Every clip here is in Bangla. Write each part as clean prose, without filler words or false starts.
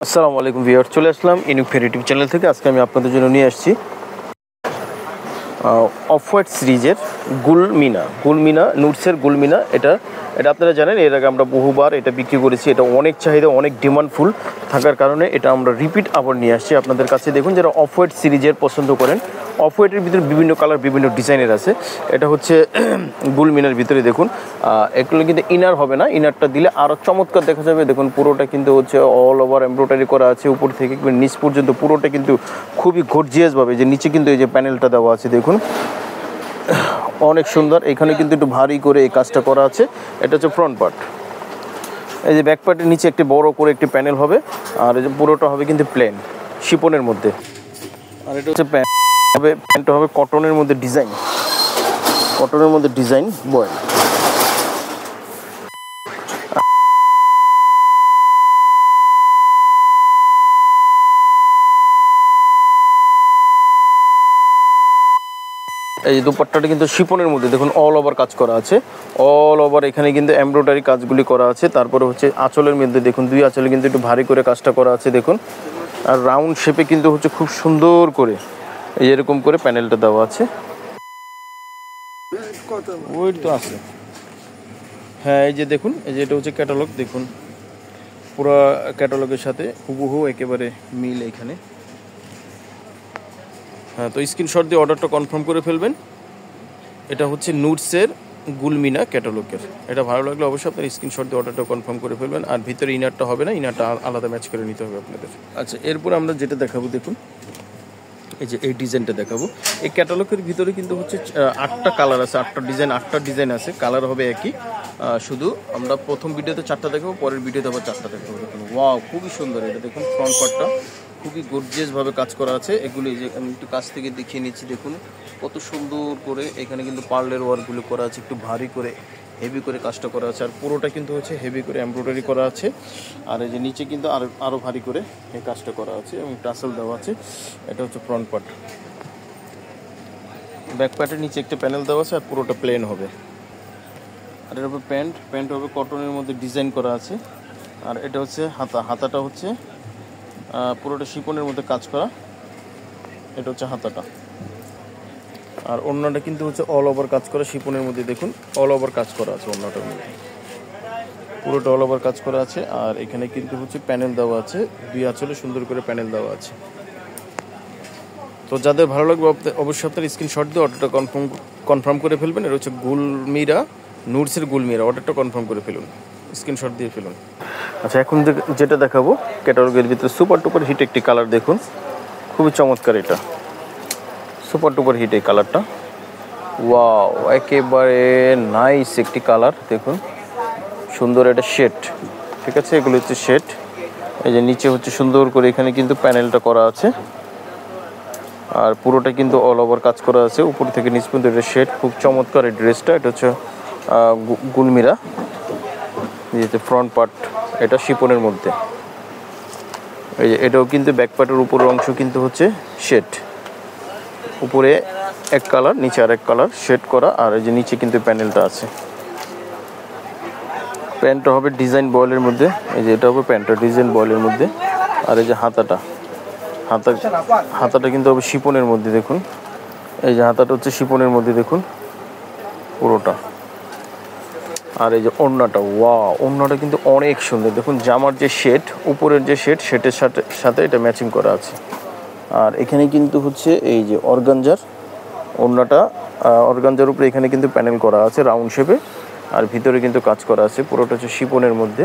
আসসালামু আলাইকুম ভিউয়ার, চলে আসলাম ইউনিক ফেয়ার ইউটিউব চ্যানেল থেকে। আজকে আমি আপনাদের জন্য নিয়ে আসছি অফ হোয়াইট সিরিজের গুলমিনা নুটসের গুলমিনা। এটা আপনারা জানেন, এর আগে আমরা বহুবার এটা বিক্রি করেছি। এটা অনেক চাহিদা, অনেক ডিমান্ডফুল থাকার কারণে এটা আমরা রিপিট আবার নিয়ে আসছি আপনাদের কাছে। দেখুন, যারা অফ হোয়াইট সিরিজের পছন্দ করেন, অফ হোয়াইটের ভিতরে বিভিন্ন কালার, বিভিন্ন ডিজাইনের আছে। এটা হচ্ছে গুলমিনার ভিতরে দেখুন, এগুলো কিন্তু ইনার হবে না, ইনারটা দিলে আরও চমৎকার দেখা যাবে। দেখুন, পুরোটা কিন্তু হচ্ছে অল ওভার এমব্রয়ডারি করা আছে, উপর থেকে নিচ পর্যন্ত পুরোটা কিন্তু খুবই গর্জিয়াসভাবে। যে নিচে কিন্তু এই যে প্যানেলটা দেওয়া আছে দেখুন, অনেক সুন্দর। এখানে কিন্তু একটু ভারী করে এই কাজটা করা আছে। এটা হচ্ছে ফ্রন্ট পার্ট। এই যে ব্যাক পার্টের নিচে একটি বড় করে একটি প্যানেল হবে, আর এই যে পুরোটা হবে কিন্তু প্লেন শিপনের মধ্যে। আর এটা হচ্ছে প্যান্টটা হবে কটনের মধ্যে ডিজাইন বয়। এই দুপাট্টাটা কিন্তু শিপনের মধ্যে দেখুন অল ওভার কাজ করা আছে, অল ওভার। এখানে কিন্তু এমব্রয়ডারি কাজগুলি করা আছে। তারপরে হচ্ছে আঁচলের মধ্যে দেখুন, দুই আঁচলে কিন্তু একটু ভারী করে কাজটা করা আছে দেখুন। আর রাউন্ড শেপে কিন্তু হচ্ছে খুব সুন্দর করে এই এরকম করে প্যানেলটা দেওয়া আছে। ওইট তো আছে, হ্যাঁ। এই যে দেখুন, এই যে এটা হচ্ছে ক্যাটালগ। দেখুন, পুরো ক্যাটালগের সাথে হুবহু একেবারে মিল এখানে। হ্যাঁ, তো স্ক্রিনশট দিয়ে অর্ডারটা কনফার্ম করে ফেলবেন। এটা হচ্ছে নুটসের গুলমিনা ক্যাটালগের। এটা ভালো লাগলে অবশ্যই আপনার স্ক্রিনশট দিয়ে অর্ডারটা কনফার্ম করে ফেলবেন। আর ভিতরে ইনারটা হবে না, ইনারটা আলাদা ম্যাচ করে নিতে হবে আপনাদের। আচ্ছা, এরপর আমরা যেটা দেখাবো দেখুন, এই যে এই ডিজাইনটা দেখাবো। এই ক্যাটালগের ভিতরে কিন্তু হচ্ছে 8টা কালার আছে, 8টা ডিজাইন আছে। কালার হবে একই, শুধু আমরা প্রথম ভিডিওতে 4টা দেখাবো, পরের ভিডিওতে আবার 4টা দেখাবো। দেখুন, ওয়াও, খুবই সুন্দর। এটা দেখুন, ফ্রন্ট পার্টটা খুবই গর্জিয়াসভাবে কাজ করা আছে। এগুলি যে আমি একটু কাছ থেকে দেখিয়ে নিচ্ছি, দেখুন কত সুন্দর করে। এখানে কিন্তু পার্লের ওয়ার্কগুলো করা আছে, একটু ভারী করে হেভি করে কাজটা করা আছে। আর পুরোটা কিন্তু হচ্ছে হেভি করে এমব্রয়ডারি করা আছে। আর এই যে নিচে কিন্তু আরও ভারী করে এই কাজটা করা আছে এবং টাসেল দেওয়া আছে। এটা হচ্ছে ফ্রন্ট পার্ট। ব্যাক পার্টের নিচে একটা প্যানেল দেওয়া আছে, আর পুরোটা প্লেন হবে। আর এর উপর প্যান্ট হবে কটনের মধ্যে ডিজাইন করা আছে। আর এটা হচ্ছে হাতাটা হচ্ছে পুরোটা শিপনের মধ্যে কাজ করা। এটা হচ্ছে হাতাটা। আর ওড়নাটা কিন্তু হচ্ছে অল ওভার কাজ করা শিপনের মধ্যে। দেখুন, অল ওভার কাজ করা আছে ওড়নাটার মধ্যে, পুরোটা অল ওভার কাজ করা আছে। আর এখানে কিন্তু হচ্ছে প্যানেল দেওয়া আছে, দুই আঁচলে সুন্দর করে প্যানেল দেওয়া আছে। তো যাদের ভালো লাগবে অবশ্যই আপনার স্ক্রিনশট দিয়ে অর্ডারটা কনফার্ম করে ফেলবেন। এটা হচ্ছে নুটসের গুলমিরা। অর্ডারটা কনফার্ম করে ফেলুন, স্ক্রিনশট দিয়ে ফেলুন। আচ্ছা, এখন যেটা দেখাবো ক্যাটালগের ভিতরে সুপার টুপার হিট একটি কালার। দেখুন, খুবই চমৎকার। এটা সুপার টুপার হিট এই কালারটা। ওয়াও, একেবারে নাইস একটি কালার। দেখুন, সুন্দর একটা শেড। ঠিক আছে, এগুলো হচ্ছে শেড। এই যে নিচে হচ্ছে সুন্দর করে এখানে কিন্তু প্যানেলটা করা আছে। আর পুরোটা কিন্তু অল ওভার কাজ করা আছে, উপর থেকে নিচ পর্যন্ত। এটা শেড, খুব চমৎকার এই ড্রেসটা। এটা হচ্ছে গুলমিরা। যেহেতু ফ্রন্ট পার্ট এটা শিপনের মধ্যে। এই যে এটাও কিন্তু ব্যাক পার্টের উপরের অংশ কিন্তু হচ্ছে শেড, উপরে এক কালার, নিচে আরেক কালার শেড করা। আর এই যে নিচে কিন্তু প্যানেলটা আছে। প্যান্টটা হবে ডিজাইন বয়েলের মধ্যে। এই যে এটা হবে প্যান্টটা ডিজাইন বয়েলের মধ্যে। আর এই যে হাতাটা কিন্তু হবে শিপনের মধ্যে। দেখুন, এই যে হাতাটা হচ্ছে শিপনের মধ্যে দেখুন পুরোটা। আর এই যে ওড়নাটা, ওড়নাটা কিন্তু অনেক সুন্দর। দেখুন, জামার যে শেড, উপরের যে শেডের সাথে এটা ম্যাচিং করা আছে। আর এখানে কিন্তু হচ্ছে এই যে অর্গানজার ওড়নাটা, অর্গানজার উপরে এখানে কিন্তু প্যানেল করা আছে রাউন্ড শেপে। আর ভিতরে কিন্তু কাজ করা আছে, পুরোটা হচ্ছে শিপনের মধ্যে।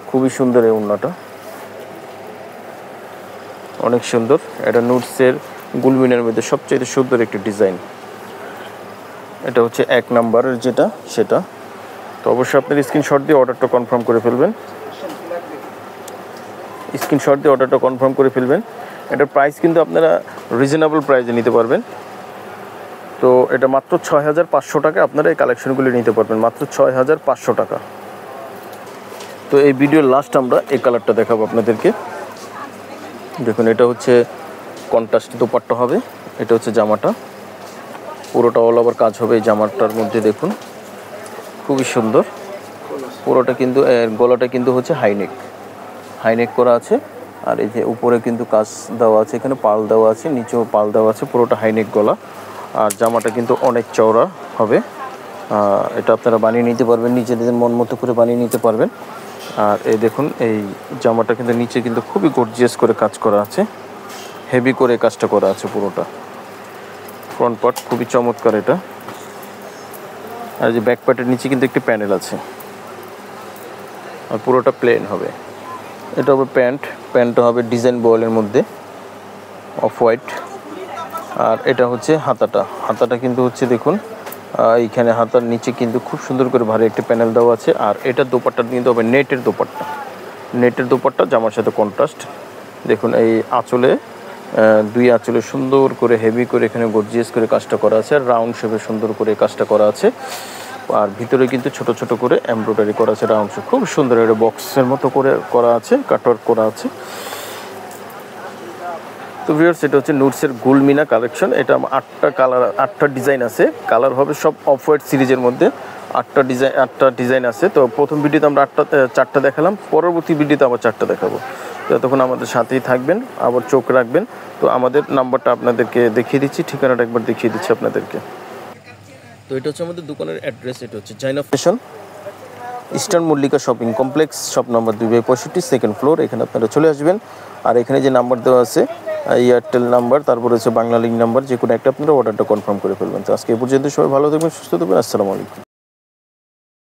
খুবই সুন্দর এই ওড়নাটা, অনেক সুন্দর। এটা নুটসের গুলমিনার মধ্যে সবচেয়ে সুন্দর একটি ডিজাইন। এটা হচ্ছে 1 নাম্বারের যেটা, সেটা। তো অবশ্যই আপনার স্ক্রিনশট দিয়ে অর্ডারটা কনফার্ম করে ফেলবেন। এটার প্রাইস কিন্তু আপনারা রিজনেবল প্রাইসে নিতে পারবেন। তো এটা মাত্র 6500 টাকা আপনারা এই কালেকশনগুলি নিতে পারবেন, মাত্র 6500 টাকা। তো এই ভিডিওর লাস্ট আমরা এই কালারটা দেখাবো আপনাদেরকে। দেখুন, এটা হচ্ছে কন্ট্রাস্ট দোপাট্টা হবে। এটা হচ্ছে জামাটা, পুরোটা অল ওভার কাজ হবে এই জামাটার মধ্যে। দেখুন, খুবই সুন্দর পুরোটা। কিন্তু গলাটা কিন্তু হচ্ছে হাইনেক করা আছে। আর এই যে উপরে কিন্তু কাজ দেওয়া আছে, এখানে পাল দেওয়া আছে, নিচেও পাল দেওয়া আছে, পুরোটা হাইনেক গলা। আর জামাটা কিন্তু অনেক চওড়া হবে। এটা আপনারা বানিয়ে নিতে পারবেন, নিজেদের মন মতো করে বানিয়ে নিতে পারবেন। আর এই দেখুন, এই জামাটা কিন্তু নিচে কিন্তু খুবই গর্জিয়াস করে কাজ করা আছে, হেভি করে কাজটা করা আছে পুরোটা। ফ্রন্ট পার্ট খুবই চমৎকার এটা। আর যে ব্যাক পার্টের নিচে কিন্তু একটি প্যানেল আছে, আর পুরোটা প্লেন হবে। এটা হবে প্যান্টটা হবে ডিজাইন বয়েলের মধ্যে, অফ হোয়াইট। আর এটা হচ্ছে হাতাটা কিন্তু হচ্ছে দেখুন, এইখানে হাতার নিচে কিন্তু খুব সুন্দর করে ভারী একটি প্যানেল দেওয়া আছে। আর এটা দোপাট্টা কিন্তু হবে নেটের দোপাট্টা, জামার সাথে কন্ট্রাস্ট। দেখুন এই আঁচলে, দুই আঁচলে সুন্দর করে হেভি করে এখানে গর্জিয়াস করে কাজটা করা আছে, আর রাউন্ড শেপে সুন্দর করে কাজটা করা আছে। আর ভিতরে কিন্তু ছোট ছোট করে এমব্রয়ডারি করা আছে, রাউন্ড শেপ, খুব সুন্দর। এটা বক্সের মতো করে করা আছে, কাটওয়ার্ক করা আছে। তো ভিউয়ার্স, এটা হচ্ছে নুডসের গুলমিনা কালেকশন। এটা 8টা কালার, 8টা ডিজাইন আছে। কালার হবে সব অফ হোয়াইট সিরিজের মধ্যে। 8টা ডিজাইন আছে। তো প্রথম ভিডিওতে আমরা 4টা দেখালাম, পরবর্তী ভিডিওতে আবার 4টা দেখাবো। ততক্ষণ আমাদের সাথেই থাকবেন, আবার চোখ রাখবেন। তো আমাদের নাম্বারটা আপনাদেরকে দেখিয়ে দিচ্ছি, ঠিকানাটা একবার দেখিয়ে দিচ্ছি আপনাদেরকে। তো এটা হচ্ছে আমাদের দোকানের অ্যাড্রেস। এটা হচ্ছে Zaina fashion, eastern Mallika shopping complex, shop number 2/65, second floor. এখানে আপনারা চলে আসবেন। আর এখানে যে নাম্বার দেওয়া আছে, এয়ারটেল নাম্বার, তারপরে হচ্ছে বাংলা লিঙ্ক নাম্বার, যে কোনো একটা আপনারা অর্ডারটা কনফার্ম করে ফেলবেন। তো আজকে এই পর্যন্ত সবাই ভালো থাকবেন, সুস্থ থাকবেন। আসসালামু আলাইকুম।